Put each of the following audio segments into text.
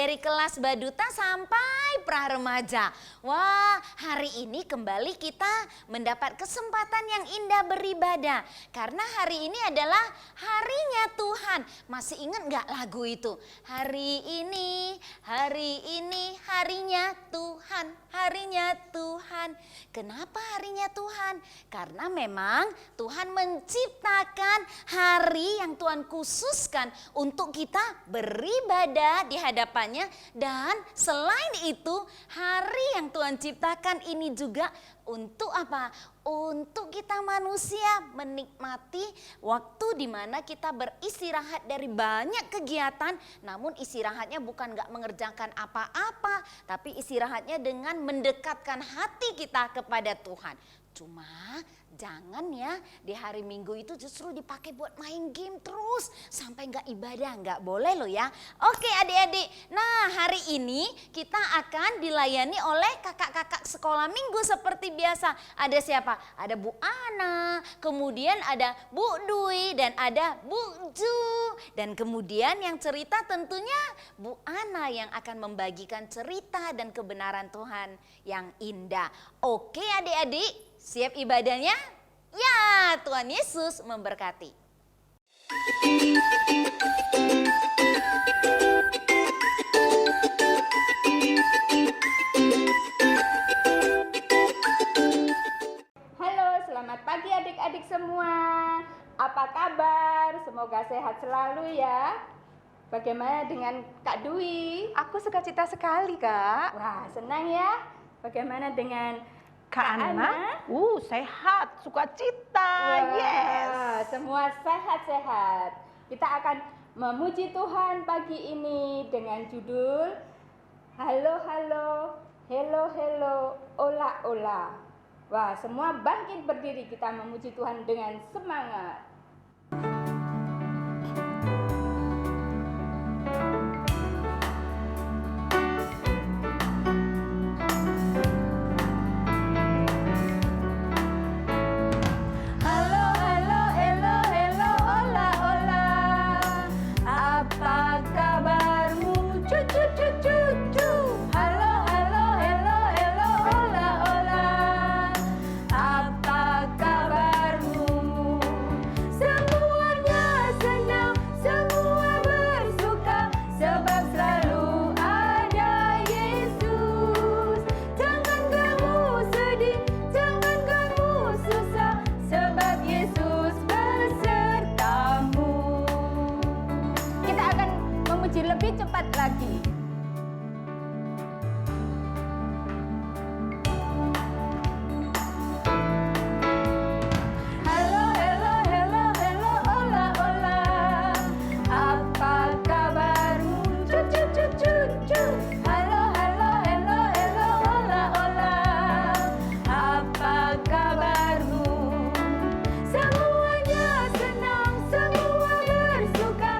dari kelas Baduta sampai pra remaja. Wah, hari ini kembali kita mendapat kesempatan yang indah beribadah. Karena hari ini adalah harinya Tuhan. Masih ingat gak lagu itu? Hari ini harinya Tuhan, harinya Tuhan. Kenapa harinya Tuhan? Karena memang Tuhan menciptakan hari yang Tuhan khususkan untuk kita beribadah di hadapannya. Dan selain itu, hari yang Tuhan ciptakan ini juga untuk apa? Untuk kita manusia menikmati waktu di mana kita beristirahat dari banyak kegiatan. Namun istirahatnya bukan gak mengerjakan apa-apa, tapi istirahatnya dengan mendekatkan hati kita kepada Tuhan. Cuma jangan ya di hari Minggu itu justru dipakai buat main game terus sampai nggak ibadah, nggak boleh loh ya. Oke adik-adik, nah hari ini kita akan dilayani oleh kakak-kakak sekolah minggu seperti biasa. Ada siapa? Ada Bu Ana, kemudian ada Bu Dwi dan ada Bu Ju. Dan kemudian yang cerita tentunya Bu Ana yang akan membagikan cerita dan kebenaran Tuhan yang indah. Oke adik-adik, siap ibadahnya? Ya, Tuhan Yesus memberkati. Halo, selamat pagi adik-adik semua. Apa kabar? Semoga sehat selalu ya. Bagaimana dengan Kak Dwi? Aku sukacita sekali, Kak. Wah, senang ya. Bagaimana dengan Kak Ana? Sehat, sukacita. Wah, Yes. semua sehat-sehat. Kita akan memuji Tuhan pagi ini dengan judul Halo, halo, hello, hello, ola, ola. Wah, semua bangkit berdiri kita memuji Tuhan dengan semangat. Lebih cepat lagi. Halo, hello, hello, hello, ola, ola. Apa kabarmu? Cu, cu, cu, cu, cu. Halo, halo, hello, hello, ola, ola. Apa kabarmu? Semuanya senang, semua bersuka,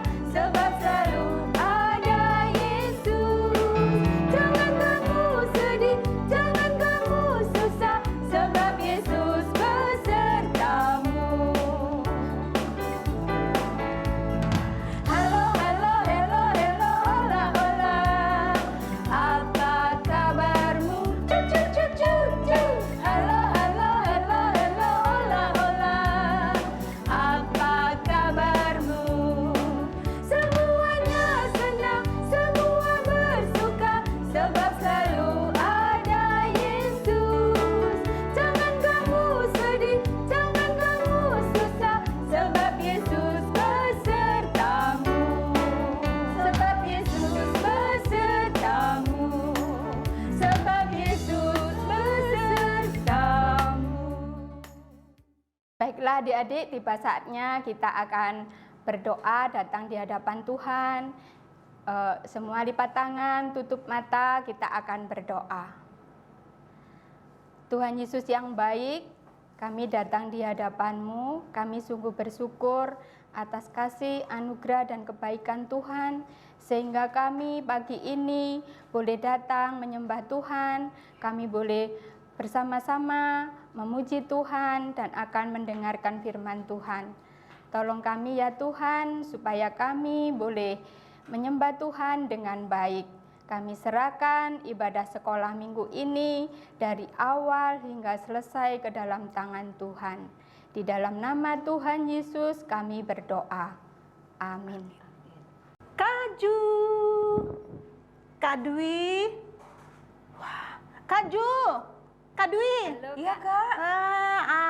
sebab selalu Baiklah adik-adik, tiba saatnya kita akan berdoa datang di hadapan Tuhan. Semua lipat tangan, tutup mata, kita akan berdoa. Tuhan Yesus yang baik, kami datang di hadapan-Mu, kami sungguh bersyukur atas kasih, anugerah, dan kebaikan Tuhan, sehingga kami pagi ini boleh datang menyembah Tuhan, kami boleh bersama-sama memuji Tuhan dan akan mendengarkan firman Tuhan. Tolong kami ya Tuhan, supaya kami boleh menyembah Tuhan dengan baik. Kami serahkan ibadah sekolah minggu ini dari awal hingga selesai ke dalam tangan Tuhan. Di dalam nama Tuhan Yesus kami berdoa. Amin. Kaju, Kak Dwi. Wah, Kaju, Kak Dwi. Iya Kak.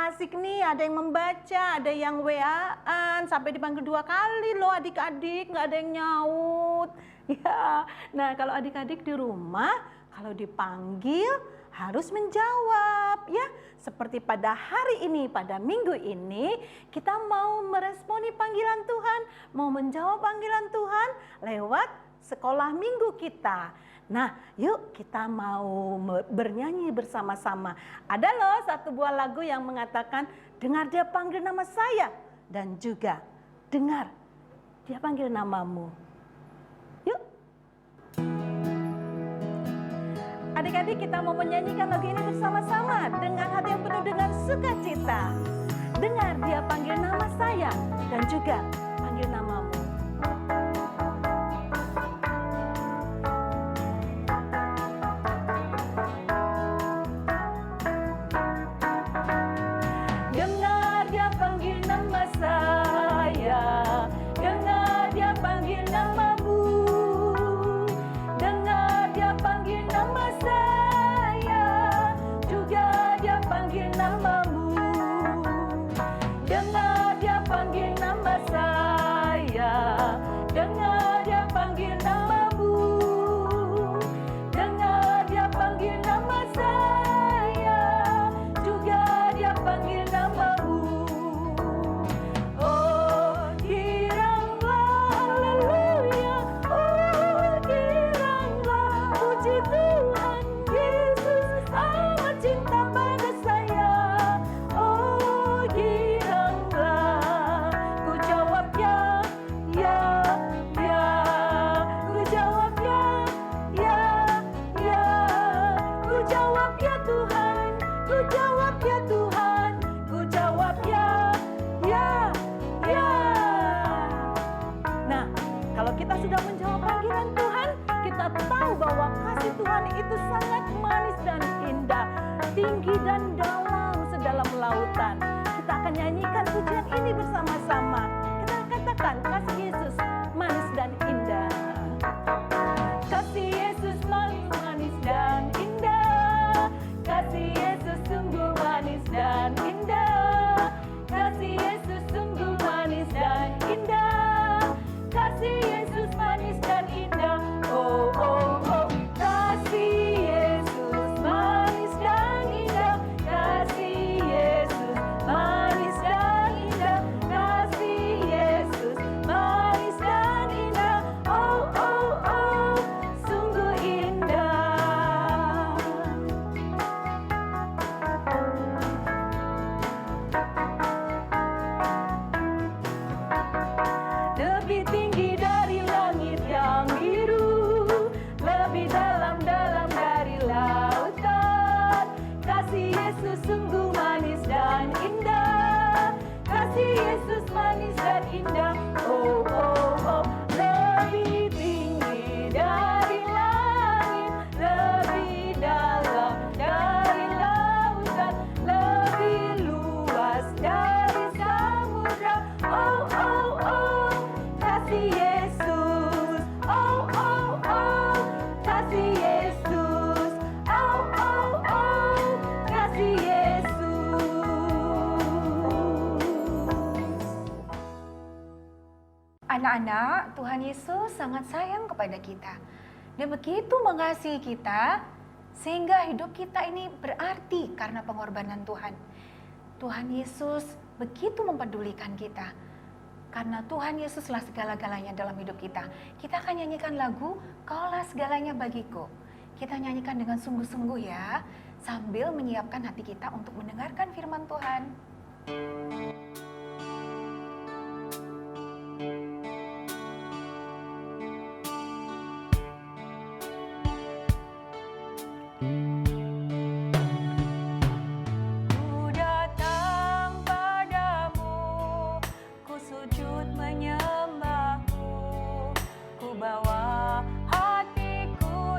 Asik nih, ada yang membaca, ada yang WA-an, sampai dipanggil 2 kali loh adik-adik, nggak ada yang nyaut. Ya, nah kalau adik-adik di rumah, kalau dipanggil harus menjawab ya. Seperti pada hari ini, pada minggu ini, kita mau meresponi panggilan Tuhan, mau menjawab panggilan Tuhan lewat sekolah minggu kita. Nah, yuk kita mau bernyanyi bersama-sama. Ada loh satu buah lagu yang mengatakan, dengar dia panggil nama saya, dan juga dengar dia panggil namamu. Yuk. Adik-adik, kita mau menyanyikan lagu ini bersama-sama dengan hati yang penuh dengan sukacita. Dengar dia panggil nama saya dan juga panggil namamu. Dengar dia panggil nama saya, dengar dia panggil namamu. Dengar dia panggil nama saya, juga dia panggil namamu. Dengar dia panggil nama saya, dengar dia panggil namamu. Dengar dia panggil nama saya, juga dia panggil namamu. Oh, giranglah, haleluya. Oh, giranglah, puji Tuhan Yesus amat cinta pada saya. Oh, giranglah, ku jawab ya, ya, ya. Ku jawab ya, ya, ya. Ku jawab ya Tuhan, ku jawab ya Tuhan, ku jawab ya, ya, ya. Nah, kalau kita sudah menjawab panggilan Tuhan, kita tahu bahwa kasih Tuhan itu sangat manis dan indah, tinggi dan dalam sedalam lautan. Kita akan nyanyikan pujian ini bersama-sama. Kita katakan kasih Yesus manis dan indah. Kasih Yesus manis dan indah. Kasih Yesus sungguh manis dan indah. Kasih Yesus sungguh manis dan indah. Kasih Yesus manis dan indah. Oh, oh, oh. Kasih Yesus manis dan indah. Kasih Yesus manis dan indah. Kasih Yesus manis dan indah. Oh, oh, oh. Sungguh indah. Lebih tinggi dari langit yang biru, lebih dalam-dalam dari lautan. Kasih Yesus sungguh manis dan indah. Kasih Yesus manis dan indah. Oh, oh, oh. Lebih tinggi dari langit, lebih dalam dari lautan, lebih luas dari samudra. Oh, oh, oh. Kasih Yesus. Oh, oh, oh. Kasih Yesus. Oh, oh, oh. Kasih Yesus. Anak-anak, Tuhan Yesus sangat sayang kepada kita. Dia begitu mengasihi kita sehingga hidup kita ini berarti karena pengorbanan Tuhan. Tuhan Yesus begitu mempedulikan kita. Karena Tuhan Yesuslah segala-galanya dalam hidup kita. Kita akan nyanyikan lagu Kaulah Segalanya Bagiku. Kita nyanyikan dengan sungguh-sungguh ya, sambil menyiapkan hati kita untuk mendengarkan firman Tuhan. Ku datang padamu, ku sujud menyembahmu, ku bawa hatiku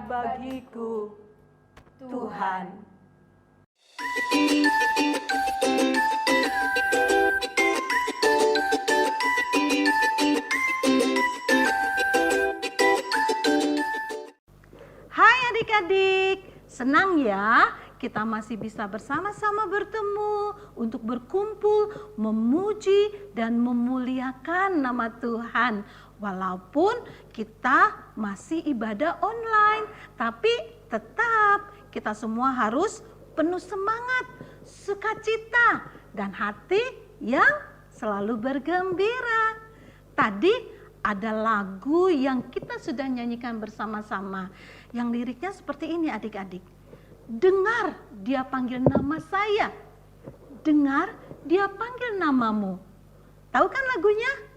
bagiku, Tuhan. Hai adik-adik, senang ya kita masih bisa bersama-sama bertemu untuk berkumpul, memuji dan memuliakan nama Tuhan. Walaupun kita masih ibadah online, tapi tetap kita semua harus penuh semangat, sukacita, dan hati yang selalu bergembira. Tadi ada lagu yang kita sudah nyanyikan bersama-sama. Yang liriknya seperti ini adik-adik. Dengar dia panggil nama saya. Dengar dia panggil namamu. Tahu kan lagunya?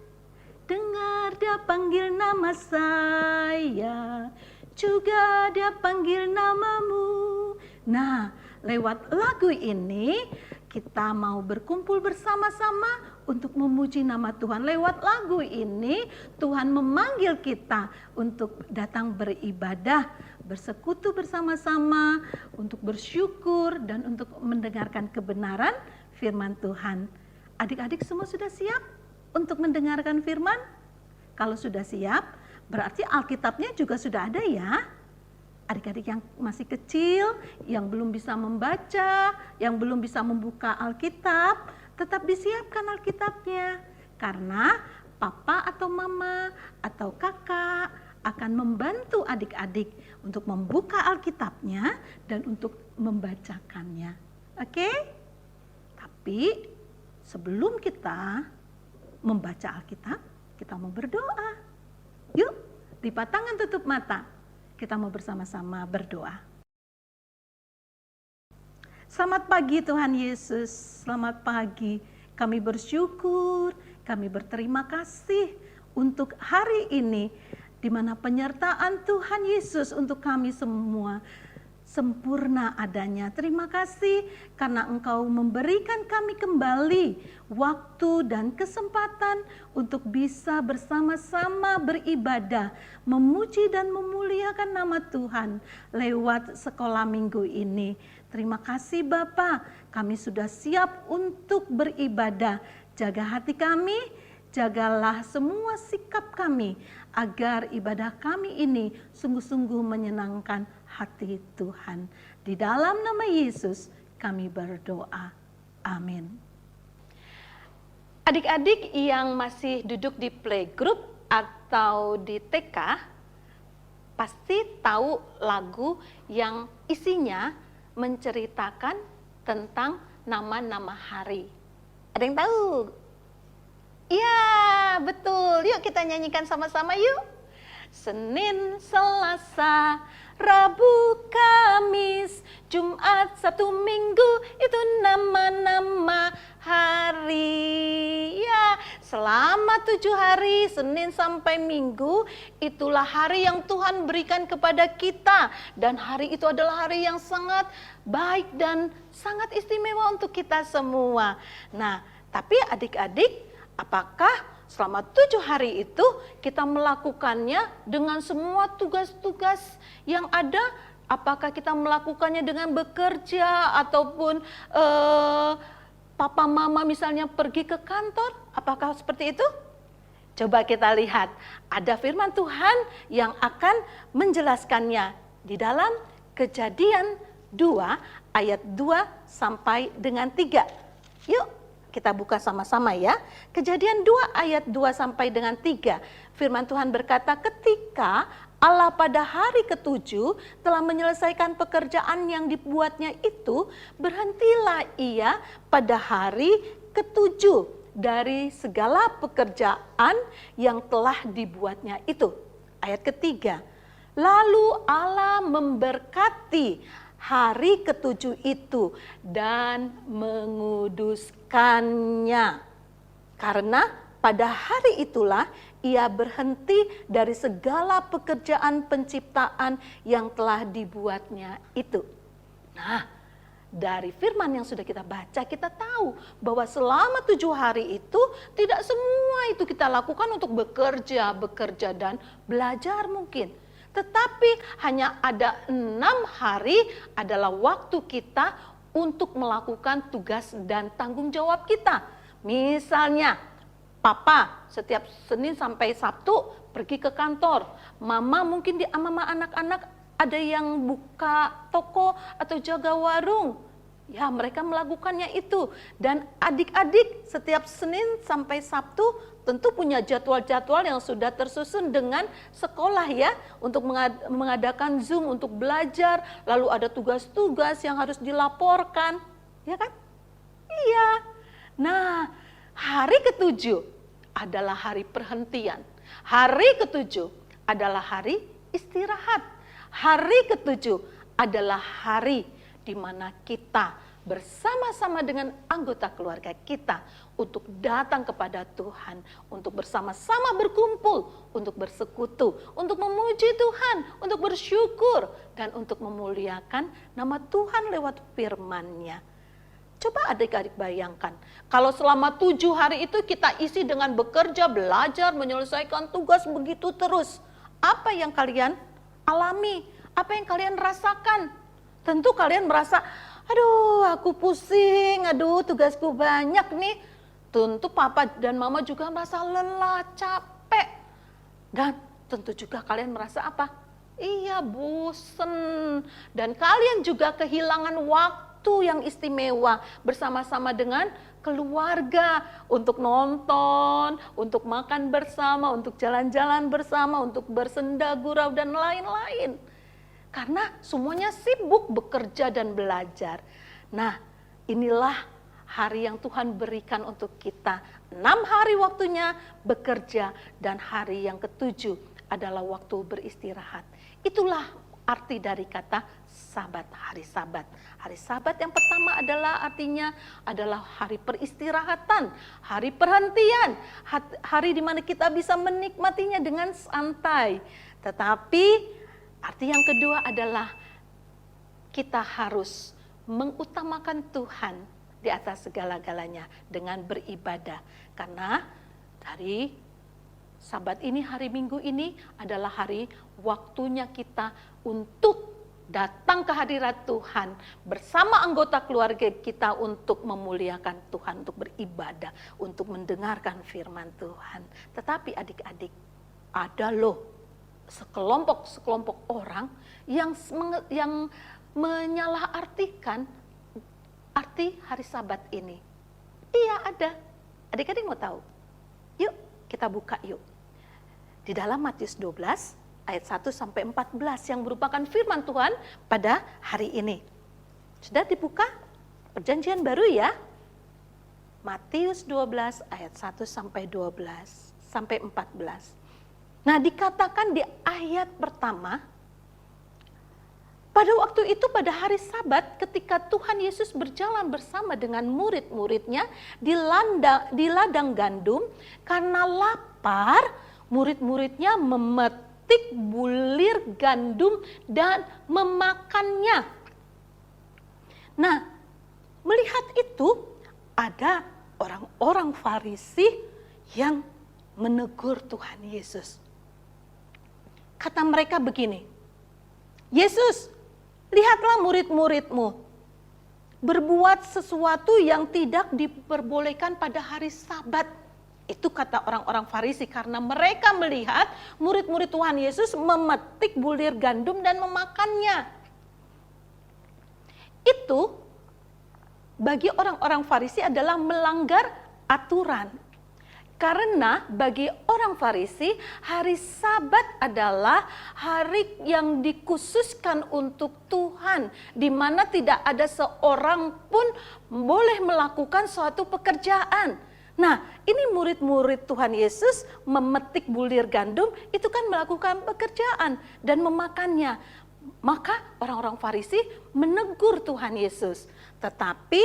Dengar dia panggil nama saya. Juga dia panggil namamu. Nah, lewat lagu ini kita mau berkumpul bersama-sama untuk memuji nama Tuhan. Lewat lagu ini Tuhan memanggil kita untuk datang beribadah, bersekutu bersama-sama, untuk bersyukur dan untuk mendengarkan kebenaran firman Tuhan. Adik-adik semua sudah siap untuk mendengarkan firman? Kalau sudah siap, berarti Alkitabnya juga sudah ada ya. Adik-adik yang masih kecil, yang belum bisa membaca, yang belum bisa membuka Alkitab, tetap disiapkan Alkitabnya. Karena papa atau mama atau kakak akan membantu adik-adik untuk membuka Alkitabnya dan untuk membacakannya. Oke? Tapi sebelum kita membaca Alkitab, kita mau berdoa. Yuk, lipat tangan, tutup mata. Kita mau bersama-sama berdoa. Selamat pagi Tuhan Yesus, selamat pagi. Kami bersyukur, kami berterima kasih untuk hari ini, di mana penyertaan Tuhan Yesus untuk kami semua sempurna adanya. Terima kasih karena Engkau memberikan kami kembali waktu dan kesempatan untuk bisa bersama-sama beribadah, memuji dan memuliakan nama Tuhan lewat sekolah minggu ini. Terima kasih Bapa, kami sudah siap untuk beribadah. Jaga hati kami, jagalah semua sikap kami, agar ibadah kami ini sungguh-sungguh menyenangkan hati Tuhan. Di dalam nama Yesus kami berdoa. Amin. Adik-adik yang masih duduk di playgroup atau di TK, pasti tahu lagu yang isinya menceritakan tentang nama-nama hari. Ada yang tahu? Iya, betul. Yuk kita nyanyikan sama-sama yuk. Senin, Selasa, Rabu, Kamis, Jumat, Sabtu, Minggu, itu nama-nama hari. Ya, selama 7 hari, Senin sampai Minggu, itulah hari yang Tuhan berikan kepada kita. Dan hari itu adalah hari yang sangat baik dan sangat istimewa untuk kita semua. Nah, tapi adik-adik, apakah selama 7 hari itu kita melakukannya dengan semua tugas-tugas yang ada? Apakah kita melakukannya dengan bekerja ataupun papa mama misalnya pergi ke kantor? Apakah seperti itu? Coba kita lihat, ada firman Tuhan yang akan menjelaskannya di dalam Kejadian 2 ayat 2 sampai dengan 3. Yuk kita buka sama-sama ya. Kejadian 2 ayat 2 sampai dengan 3. Firman Tuhan berkata, ketika Allah pada hari ke-7 telah menyelesaikan pekerjaan yang dibuatnya itu, berhentilah ia pada hari ke-7 dari segala pekerjaan yang telah dibuatnya itu. Ayat ketiga, lalu Allah memberkati hari ke-7 itu dan menguduskannya. Karena pada hari itulah ia berhenti dari segala pekerjaan penciptaan yang telah dibuatnya itu. Nah, dari firman yang sudah kita baca, kita tahu bahwa selama 7 hari itu tidak semua itu kita lakukan untuk bekerja dan belajar mungkin. Tetapi hanya ada 6 hari adalah waktu kita untuk melakukan tugas dan tanggung jawab kita. Misalnya, Papa setiap Senin sampai Sabtu pergi ke kantor. Mama mungkin mama anak-anak ada yang buka toko atau jaga warung. Ya, mereka melakukannya itu. Dan adik-adik setiap Senin sampai Sabtu tentu punya jadwal-jadwal yang sudah tersusun dengan sekolah ya. Untuk mengadakan Zoom, untuk belajar. Lalu ada tugas-tugas yang harus dilaporkan. Ya kan? Iya. Nah, hari ke-7 adalah hari perhentian. Hari ke-7 adalah hari istirahat. Hari ke-7 adalah hari di mana kita bersama-sama dengan anggota keluarga kita untuk datang kepada Tuhan, untuk bersama-sama berkumpul, untuk bersekutu, untuk memuji Tuhan, untuk bersyukur, dan untuk memuliakan nama Tuhan lewat firman-Nya. Coba adik-adik bayangkan, kalau selama 7 hari itu kita isi dengan bekerja, belajar, menyelesaikan tugas begitu terus. Apa yang kalian alami? Apa yang kalian rasakan? Tentu kalian merasa, aduh aku pusing, aduh tugasku banyak nih. Tentu papa dan mama juga merasa lelah, capek. Dan tentu juga kalian merasa apa? Iya, bosen. Dan kalian juga kehilangan waktu yang istimewa bersama-sama dengan keluarga untuk nonton, untuk makan bersama, untuk jalan-jalan bersama, untuk bersenda gurau dan lain-lain. Karena semuanya sibuk bekerja dan belajar. Nah, inilah hari yang Tuhan berikan untuk kita. 6 hari waktunya bekerja dan hari yang ke-7 adalah waktu beristirahat. Itulah arti dari kata Sabat, hari Sabat. Hari Sabat yang pertama adalah artinya adalah hari peristirahatan, hari perhentian, hari di mana kita bisa menikmatinya dengan santai. Tetapi arti yang kedua adalah kita harus mengutamakan Tuhan di atas segala-galanya dengan beribadah. Karena hari Sabat ini, hari Minggu ini adalah hari waktunya kita untuk datang ke hadirat Tuhan bersama anggota keluarga kita untuk memuliakan Tuhan, untuk beribadah, untuk mendengarkan firman Tuhan. Tetapi adik-adik, ada loh sekelompok orang yang menyalahartikan arti hari Sabat ini. Iya, ada. Adik-adik mau tahu? Yuk, kita buka yuk. Di dalam Matius 12 ayat 1 sampai 14 yang merupakan firman Tuhan pada hari ini. Sudah dibuka? Perjanjian baru ya. Matius 12 ayat 1 sampai 12 sampai 14. Nah, dikatakan di ayat pertama, pada waktu itu pada hari Sabat ketika Tuhan Yesus berjalan bersama dengan murid-muridnya di ladang gandum, karena lapar, murid-muridnya memetik bulir gandum dan memakannya. Nah, melihat itu ada orang-orang Farisi yang menegur Tuhan Yesus. Kata mereka begini, Yesus, lihatlah murid-muridmu berbuat sesuatu yang tidak diperbolehkan pada hari Sabat. Itu kata orang-orang Farisi karena mereka melihat murid-murid Tuhan Yesus memetik bulir gandum dan memakannya. Itu bagi orang-orang Farisi adalah melanggar aturan. Karena bagi orang Farisi, hari Sabat adalah hari yang dikhususkan untuk Tuhan, di mana tidak ada seorang pun boleh melakukan suatu pekerjaan. Nah, ini murid-murid Tuhan Yesus memetik bulir gandum, itu kan melakukan pekerjaan dan memakannya. Maka orang-orang Farisi menegur Tuhan Yesus. Tetapi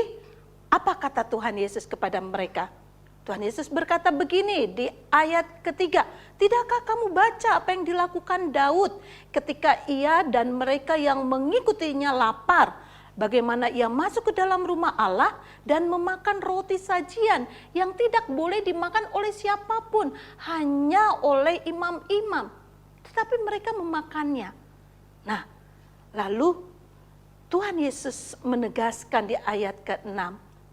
apa kata Tuhan Yesus kepada mereka? Tuhan Yesus berkata begini di ayat ketiga, tidakkah kamu baca apa yang dilakukan Daud ketika ia dan mereka yang mengikutinya lapar? Bagaimana ia masuk ke dalam rumah Allah dan memakan roti sajian yang tidak boleh dimakan oleh siapapun, hanya oleh imam-imam. tetapi mereka memakannya. Nah, lalu Tuhan Yesus menegaskan di ayat ke-6.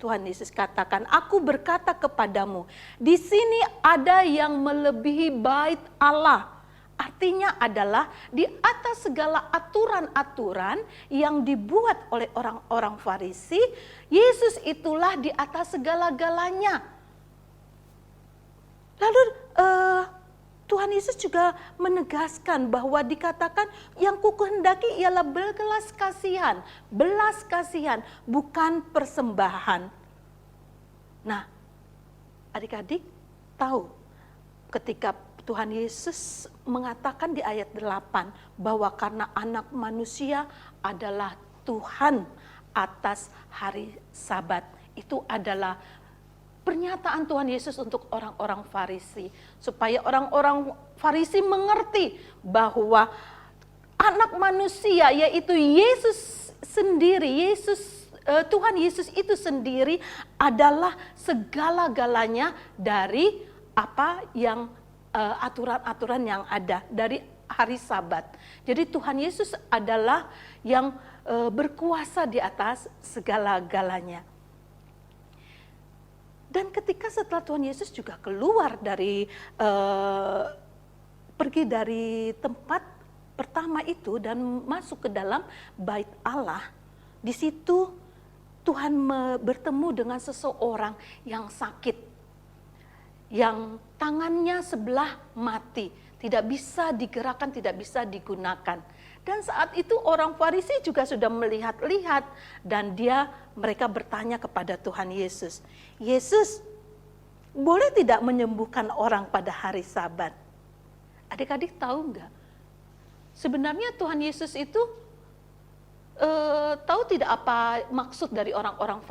Tuhan Yesus katakan, aku berkata kepadamu, di sini ada yang melebihi bait Allah. Artinya adalah di atas segala aturan-aturan yang dibuat oleh orang-orang Farisi, Yesus itulah di atas segala-galanya. Lalu Tuhan Yesus juga menegaskan bahwa dikatakan yang kukehendaki ialah belas kasihan, bukan persembahan. Nah, adik-adik tahu ketika Tuhan Yesus mengatakan di ayat 8 bahwa karena anak manusia adalah Tuhan atas hari Sabat. Itu adalah pernyataan Tuhan Yesus untuk orang-orang Farisi, supaya orang-orang Farisi mengerti bahwa anak manusia, yaitu Yesus sendiri, Tuhan Yesus itu sendiri adalah segala-galanya dari apa yang aturan-aturan yang ada dari hari Sabat. Jadi Tuhan Yesus adalah yang berkuasa di atas segala-galanya. Dan ketika setelah Tuhan Yesus juga keluar dari pergi dari tempat pertama itu dan masuk ke dalam bait Allah, di situ Tuhan bertemu dengan seseorang yang sakit, yang tangannya sebelah mati, tidak bisa digerakkan, tidak bisa digunakan. Dan saat itu orang Farisi juga sudah melihat-lihat dan mereka bertanya kepada Tuhan Yesus, Yesus, boleh tidak menyembuhkan orang pada hari Sabat? Adik-adik tahu enggak? Sebenarnya Tuhan Yesus itu tahu tidak apa maksud dari orang-orang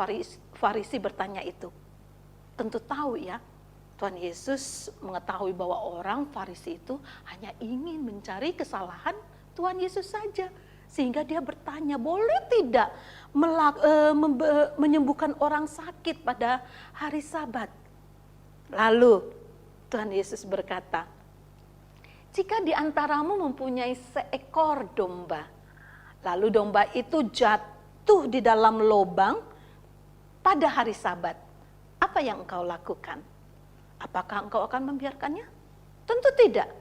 Farisi bertanya itu? Tentu tahu ya. Tuhan Yesus mengetahui bahwa orang Farisi itu hanya ingin mencari kesalahan Tuhan Yesus saja. Sehingga dia bertanya, boleh tidak menyembuhkan orang sakit pada hari Sabat? Lalu Tuhan Yesus berkata, jika di antaramu mempunyai seekor domba, lalu domba itu jatuh di dalam lubang pada hari Sabat, apa yang engkau lakukan? Apakah engkau akan membiarkannya? Tentu tidak.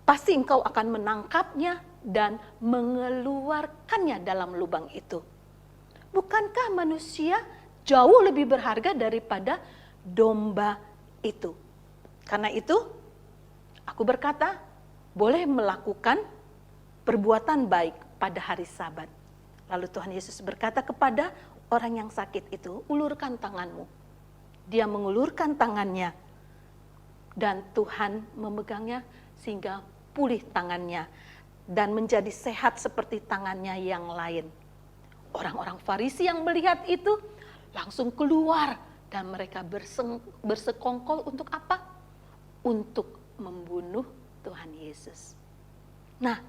Pasti engkau akan menangkapnya dan mengeluarkannya dalam lubang itu. Bukankah manusia jauh lebih berharga daripada domba itu? Karena itu, aku berkata, boleh melakukan perbuatan baik pada hari Sabat. Lalu Tuhan Yesus berkata kepada orang yang sakit itu, ulurkan tanganmu. Dia mengulurkan tangannya dan Tuhan memegangnya sehingga pulih tangannya dan menjadi sehat seperti tangannya yang lain. Orang-orang Farisi yang melihat itu langsung keluar dan mereka bersekongkol untuk apa? Untuk membunuh Tuhan Yesus. Nah,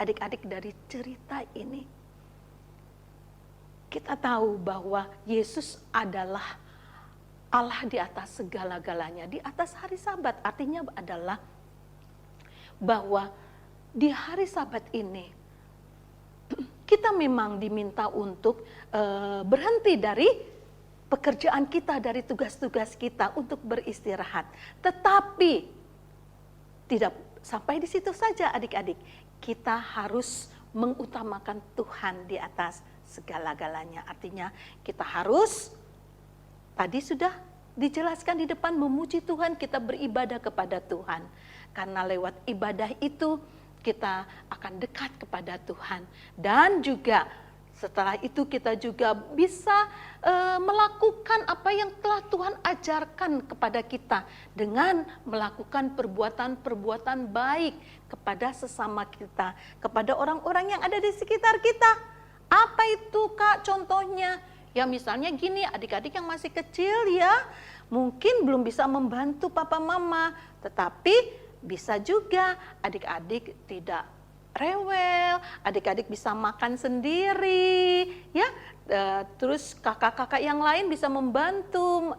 adik-adik, dari cerita ini kita tahu bahwa Yesus adalah Allah di atas segala-galanya, di atas hari Sabat. Artinya adalah bahwa di hari Sabat ini kita memang diminta untuk berhenti dari pekerjaan kita, dari tugas-tugas kita untuk beristirahat. Tetapi tidak sampai di situ saja adik-adik. Kita harus mengutamakan Tuhan di atas segala-galanya. Artinya kita harus, tadi sudah dijelaskan di depan, memuji Tuhan, kita beribadah kepada Tuhan. Karena lewat ibadah itu kita akan dekat kepada Tuhan. Dan juga setelah itu kita juga bisa melakukan apa yang telah Tuhan ajarkan kepada kita. Dengan melakukan perbuatan-perbuatan baik kepada sesama kita. Kepada orang-orang yang ada di sekitar kita. Apa itu Kak contohnya? Ya misalnya gini, adik-adik yang masih kecil ya, mungkin belum bisa membantu papa mama, tetapi bisa juga adik-adik tidak rewel, adik-adik bisa makan sendiri, ya. Terus kakak-kakak yang lain bisa membantu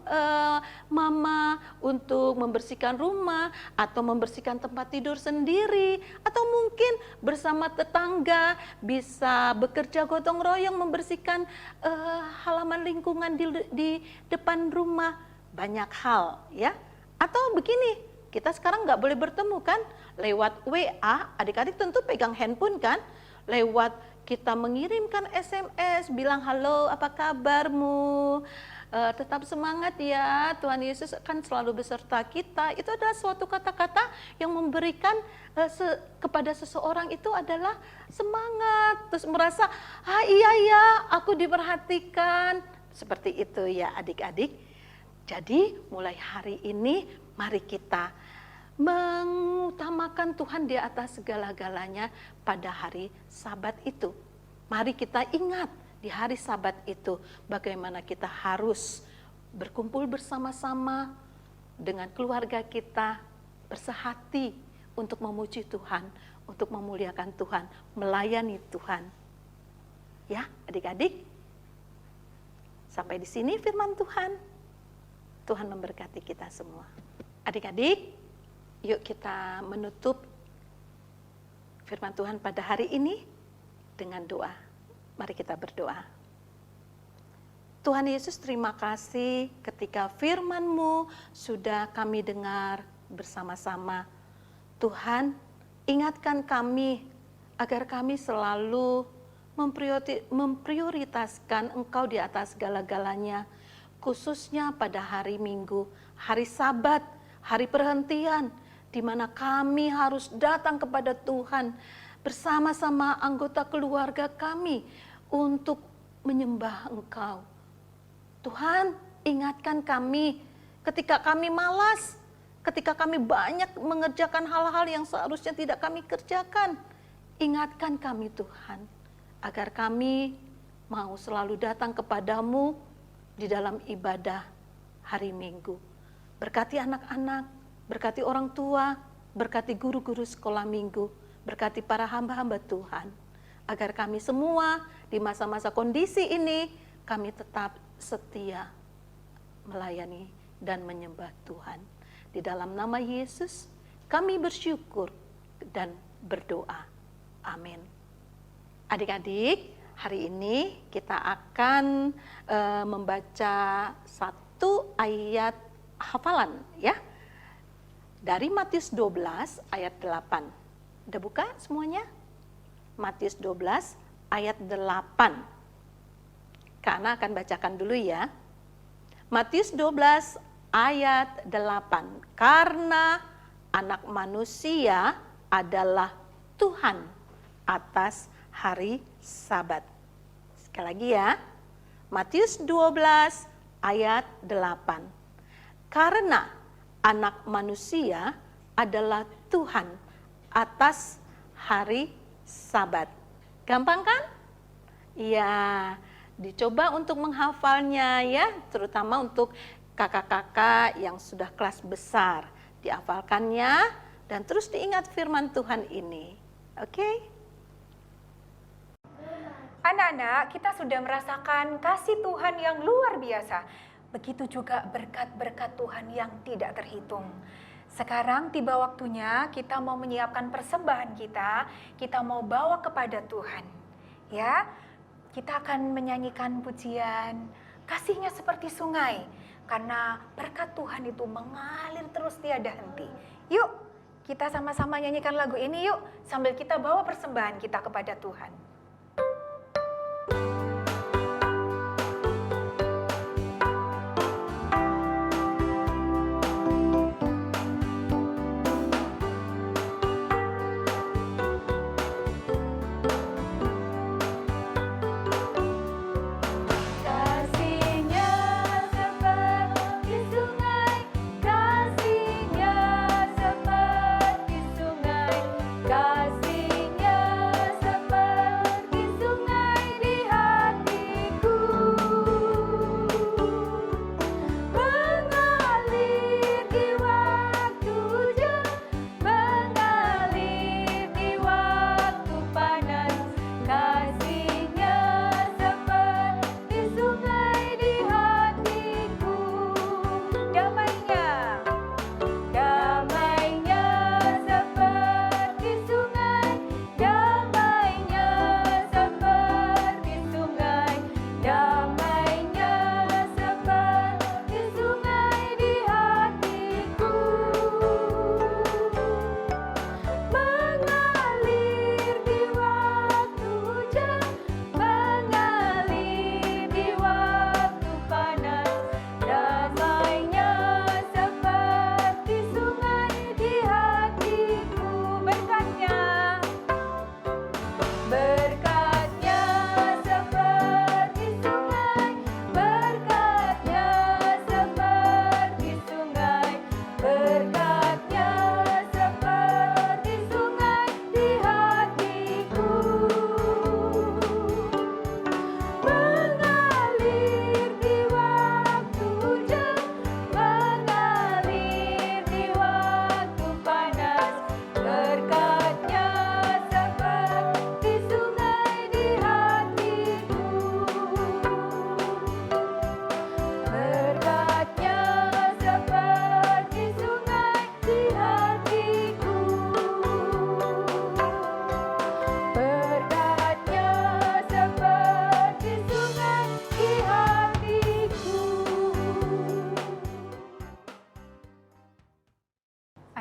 mama untuk membersihkan rumah atau membersihkan tempat tidur sendiri, atau mungkin bersama tetangga bisa bekerja gotong royong membersihkan halaman lingkungan di depan rumah. Banyak hal, ya. Atau begini, kita sekarang nggak boleh bertemu kan, lewat WA, adik-adik tentu pegang handphone kan, lewat kita mengirimkan SMS, bilang halo apa kabarmu, tetap semangat ya, Tuhan Yesus akan selalu beserta kita. Itu adalah suatu kata-kata yang memberikan kepada seseorang itu adalah semangat, terus merasa, iya ya aku diperhatikan, seperti itu ya adik-adik. Jadi mulai hari ini mari kita mengutamakan Tuhan di atas segala-galanya pada hari Sabat itu. Mari kita ingat di hari Sabat itu bagaimana kita harus berkumpul bersama-sama dengan keluarga kita, bersehati untuk memuji Tuhan, untuk memuliakan Tuhan, melayani Tuhan. Ya, adik-adik. Sampai di sini firman Tuhan. Tuhan memberkati kita semua. Adik-adik, yuk kita menutup firman Tuhan pada hari ini dengan doa. Mari kita berdoa. Tuhan Yesus, terima kasih ketika firman-Mu sudah kami dengar bersama-sama. Tuhan, ingatkan kami agar kami selalu memprioritaskan Engkau di atas segala-galanya, khususnya pada hari Minggu, hari Sabat, hari perhentian, di mana kami harus datang kepada Tuhan bersama-sama anggota keluarga kami untuk menyembah Engkau. Tuhan, ingatkan kami ketika kami malas, ketika kami banyak mengerjakan hal-hal yang seharusnya tidak kami kerjakan. Ingatkan kami Tuhan, agar kami mau selalu datang kepadamu di dalam ibadah hari Minggu. Berkati anak-anak, berkati orang tua, berkati guru-guru sekolah minggu, berkati para hamba-hamba Tuhan, agar kami semua di masa-masa kondisi ini, kami tetap setia melayani dan menyembah Tuhan. Di dalam nama Yesus, kami bersyukur dan berdoa. Amin. Adik-adik, hari ini kita akan membaca satu ayat hafalan ya, dari Matius 12 ayat 8. Udah buka semuanya? Matius 12 ayat 8. Karena akan bacakan dulu ya. Matius 12 ayat 8. Karena anak manusia adalah Tuhan atas hari Sabat. Sekali lagi ya. Matius 12 ayat 8. Karena anak manusia adalah Tuhan atas hari Sabat. Gampang kan? Iya, dicoba untuk menghafalnya ya, terutama untuk kakak-kakak yang sudah kelas besar. Dihafalkannya dan terus diingat firman Tuhan ini. Oke? Anak-anak, kita sudah merasakan kasih Tuhan yang luar biasa. Begitu juga berkat-berkat Tuhan yang tidak terhitung. Sekarang tiba waktunya kita mau menyiapkan persembahan kita mau bawa kepada Tuhan. Ya, kita akan menyanyikan pujian, kasihnya seperti sungai. Karena berkat Tuhan itu mengalir terus tiada henti. Yuk, kita sama-sama nyanyikan lagu ini yuk, sambil kita bawa persembahan kita kepada Tuhan. Kasihnya seperti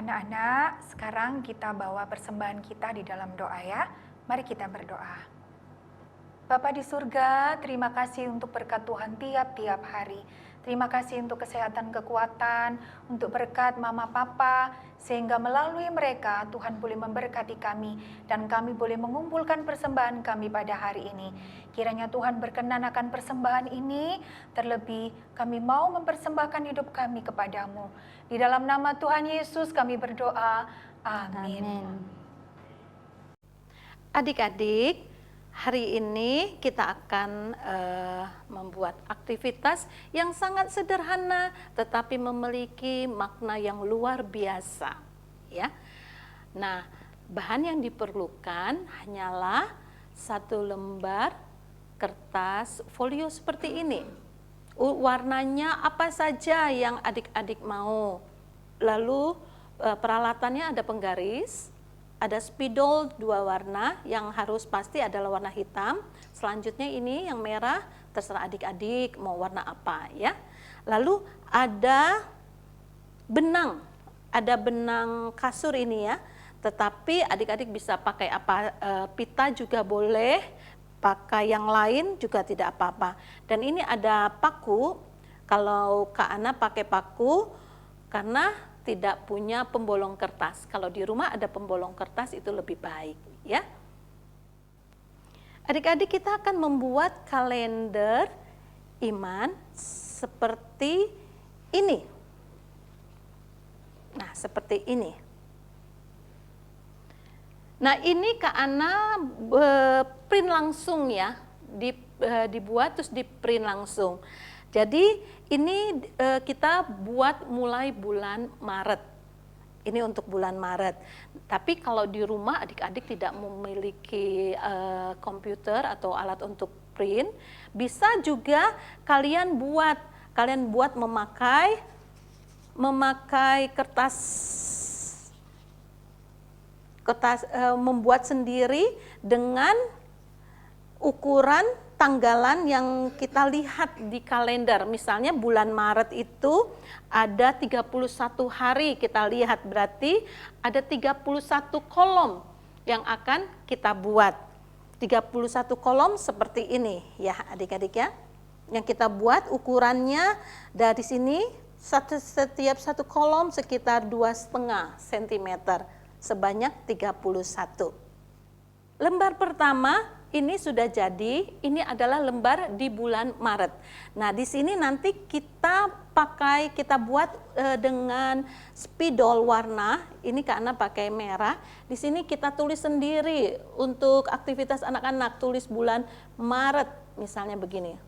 Anak-anak, sekarang kita bawa persembahan kita di dalam doa ya. Mari kita berdoa. Bapa di surga, terima kasih untuk berkat Tuhan tiap-tiap hari. Terima kasih untuk kesehatan, kekuatan, untuk berkat mama papa, sehingga melalui mereka Tuhan boleh memberkati kami dan kami boleh mengumpulkan persembahan kami pada hari ini. Kiranya Tuhan berkenan akan persembahan ini, terlebih kami mau mempersembahkan hidup kami kepadamu. Di dalam nama Tuhan Yesus kami berdoa. Amin. Adik-adik, hari ini kita akan membuat aktivitas yang sangat sederhana tetapi memiliki makna yang luar biasa, ya. Nah, bahan yang diperlukan hanyalah 1 lembar kertas folio seperti ini. Warnanya apa saja yang adik-adik mau. Lalu peralatannya ada penggaris, ada spidol 2 warna yang harus pasti adalah warna hitam. Selanjutnya ini yang merah, terserah adik-adik mau warna apa ya. Lalu ada benang kasur ini ya. Tetapi adik-adik bisa pakai apa, pita juga boleh, pakai yang lain juga tidak apa-apa. Dan ini ada paku, kalau Kak Ana pakai paku karena tidak punya pembolong kertas. Kalau di rumah ada pembolong kertas itu lebih baik ya. Adik-adik, kita akan membuat kalender iman seperti ini. Nah, seperti ini. Nah, ini Kak Ana print langsung ya, dibuat terus di print langsung. Jadi ini kita buat mulai bulan Maret. Ini untuk bulan Maret. Tapi kalau di rumah adik-adik tidak memiliki komputer atau alat untuk print, bisa juga kalian buat memakai kertas membuat sendiri dengan ukuran tanggalan yang kita lihat di kalender. Misalnya bulan Maret itu ada 31 hari kita lihat, berarti ada 31 kolom yang akan kita buat. 31 kolom seperti ini ya adik-adik ya. Yang kita buat ukurannya dari sini setiap 1 kolom sekitar 2,5 cm sebanyak 31. Lembar pertama ini sudah jadi, ini adalah lembar di bulan Maret. Nah, di sini nanti kita buat dengan spidol warna, ini karena pakai merah. Di sini kita tulis sendiri untuk aktivitas anak-anak, tulis bulan Maret, misalnya begini.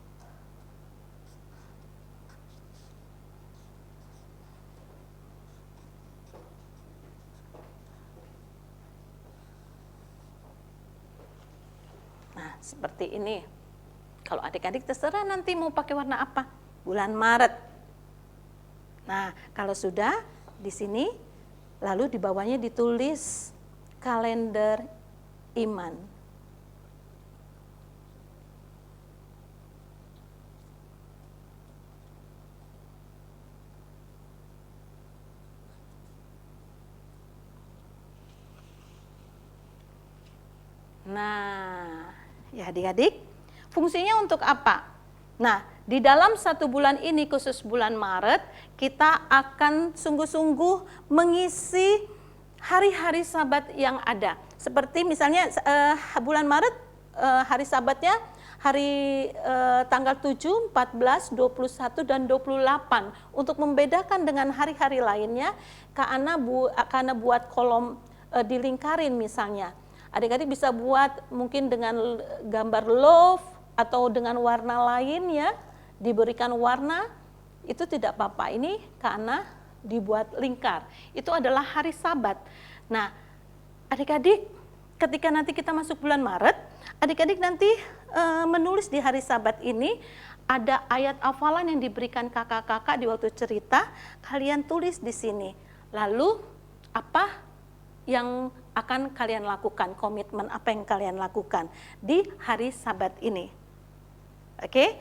Seperti ini. Kalau adik-adik terserah nanti mau pakai warna apa, bulan Maret. Nah, kalau sudah di sini, lalu di bawahnya ditulis kalender iman. Nah, ya adik-adik, fungsinya untuk apa? Nah, di dalam 1 bulan ini, khusus bulan Maret, kita akan sungguh-sungguh mengisi hari-hari Sabat yang ada. Seperti misalnya bulan Maret, hari Sabatnya hari tanggal 7, 14, 21, dan 28. Untuk membedakan dengan hari-hari lainnya, Kak Ana buat kolom dilingkarin misalnya. Adik-adik bisa buat mungkin dengan gambar love atau dengan warna lain ya, diberikan warna, itu tidak apa-apa. Ini karena dibuat lingkar. Itu adalah hari Sabat. Nah, adik-adik ketika nanti kita masuk bulan Maret, adik-adik nanti menulis di hari Sabat ini, ada ayat hafalan yang diberikan kakak-kakak di waktu cerita, kalian tulis di sini. Lalu apa yang akan kalian lakukan, komitmen apa yang kalian lakukan di hari Sabat ini. Oke?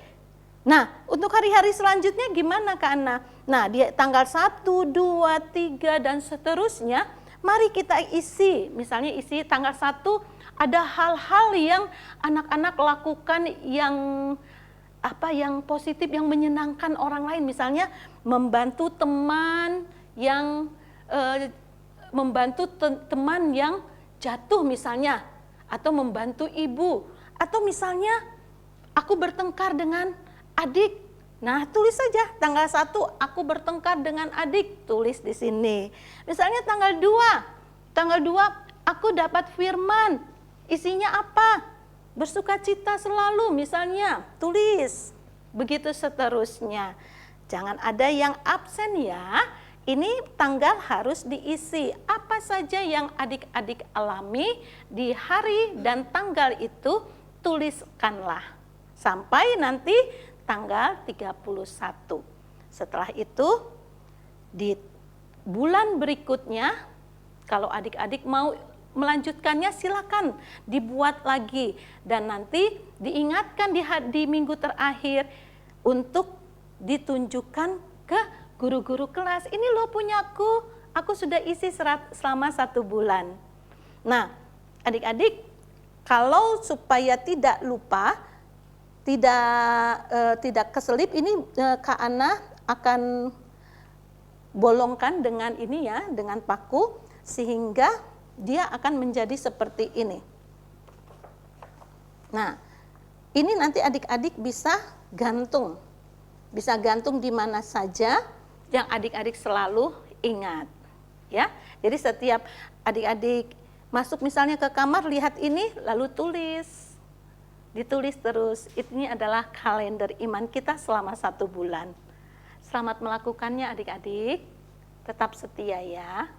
Nah, untuk hari-hari selanjutnya gimana Kak Ana? Nah, di tanggal 1, 2, 3 dan seterusnya, mari kita isi. Misalnya isi tanggal 1 ada hal-hal yang anak-anak lakukan yang yang positif, yang menyenangkan orang lain. Misalnya membantu teman yang teman yang jatuh misalnya, atau membantu ibu, atau misalnya aku bertengkar dengan adik. Nah, tulis saja tanggal 1 aku bertengkar dengan adik, tulis di sini. Misalnya tanggal 2 aku dapat firman. Isinya apa? Bersukacita selalu misalnya, tulis. Begitu seterusnya. Jangan ada yang absen ya. Ini tanggal harus diisi. Apa saja yang adik-adik alami di hari dan tanggal itu, tuliskanlah. Sampai nanti tanggal 31. Setelah itu di bulan berikutnya kalau adik-adik mau melanjutkannya silakan dibuat lagi dan nanti diingatkan di minggu terakhir untuk ditunjukkan ke guru-guru kelas. Ini loh punyaku, aku sudah isi selama 1 bulan. Nah, adik-adik kalau supaya tidak lupa, tidak keselip, ini Kak Ana akan bolongkan dengan ini ya, dengan paku sehingga dia akan menjadi seperti ini. Nah, ini nanti adik-adik bisa gantung di mana saja yang adik-adik selalu ingat, ya. Jadi setiap adik-adik masuk misalnya ke kamar, lihat ini, lalu ditulis terus. Ini adalah kalender iman kita selama 1 bulan. Selamat melakukannya adik-adik, tetap setia ya.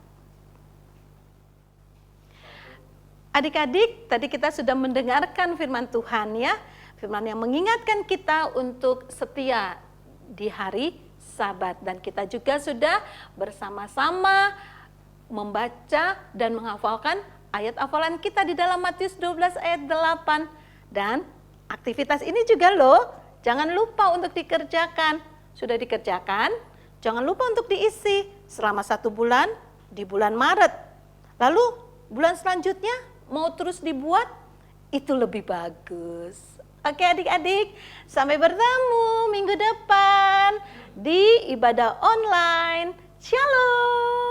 Adik-adik, tadi kita sudah mendengarkan firman Tuhan ya. Firman yang mengingatkan kita untuk setia di hari Sabat. Dan kita juga sudah bersama-sama membaca dan menghafalkan ayat hafalan kita di dalam Matius 12 ayat 8. Dan aktivitas ini juga loh, jangan lupa untuk dikerjakan. Sudah dikerjakan, jangan lupa untuk diisi selama 1 bulan di bulan Maret. Lalu bulan selanjutnya mau terus dibuat, itu lebih bagus. Oke adik-adik, sampai bertemu minggu depan di ibadah online. Shalom.